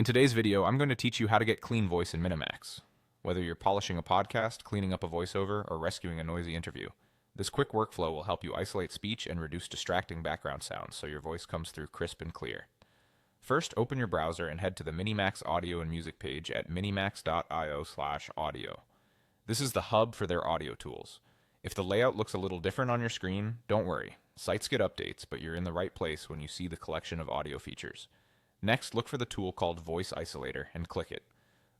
In today's video, I'm going to teach you how to get clean voice in MiniMax. Whether you're polishing a podcast, cleaning up a voiceover, or rescuing a noisy interview, this quick workflow will help you isolate speech and reduce distracting background sounds so your voice comes through crisp and clear. First, open your browser and head to the MiniMax audio and music page at minimax.io/audio. This is the hub for their audio tools. If the layout looks a little different on your screen, don't worry. Sites get updates, but you're in the right place when you see the collection of audio features. Next, look for the tool called Voice Isolator and click it.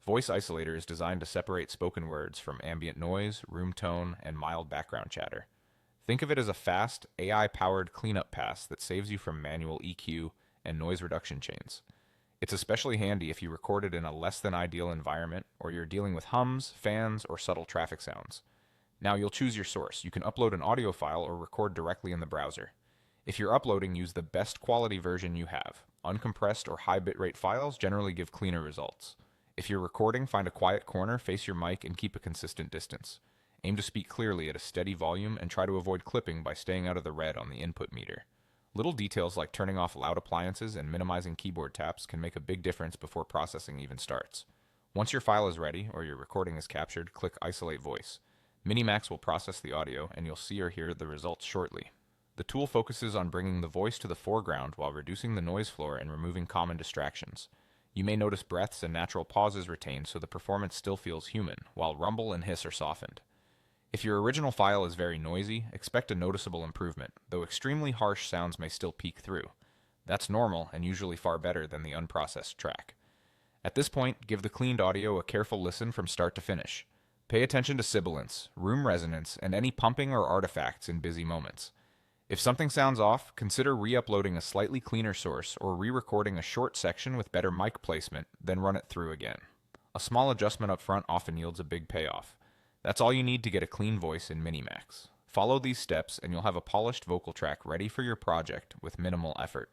Voice Isolator is designed to separate spoken words from ambient noise, room tone, and mild background chatter. Think of it as a fast, AI-powered cleanup pass that saves you from manual EQ and noise reduction chains. It's especially handy if you record it in a less than ideal environment or you're dealing with hums, fans, or subtle traffic sounds. Now you'll choose your source. You can upload an audio file or record directly in the browser. If you're uploading, use the best quality version you have. Uncompressed or high bitrate files generally give cleaner results. If you're recording, find a quiet corner, face your mic, and keep a consistent distance. Aim to speak clearly at a steady volume and try to avoid clipping by staying out of the red on the input meter. Little details like turning off loud appliances and minimizing keyboard taps can make a big difference before processing even starts. Once your file is ready or your recording is captured, click Isolate Voice. MiniMax will process the audio and you'll see or hear the results shortly. The tool focuses on bringing the voice to the foreground while reducing the noise floor and removing common distractions. You may notice breaths and natural pauses retained so the performance still feels human, while rumble and hiss are softened. If your original file is very noisy, expect a noticeable improvement, though extremely harsh sounds may still peek through. That's normal and usually far better than the unprocessed track. At this point, give the cleaned audio a careful listen from start to finish. Pay attention to sibilance, room resonance, and any pumping or artifacts in busy moments. If something sounds off, consider re-uploading a slightly cleaner source or re-recording a short section with better mic placement, then run it through again. A small adjustment up front often yields a big payoff. That's all you need to get a clean voice in MiniMax. Follow these steps and you'll have a polished vocal track ready for your project with minimal effort.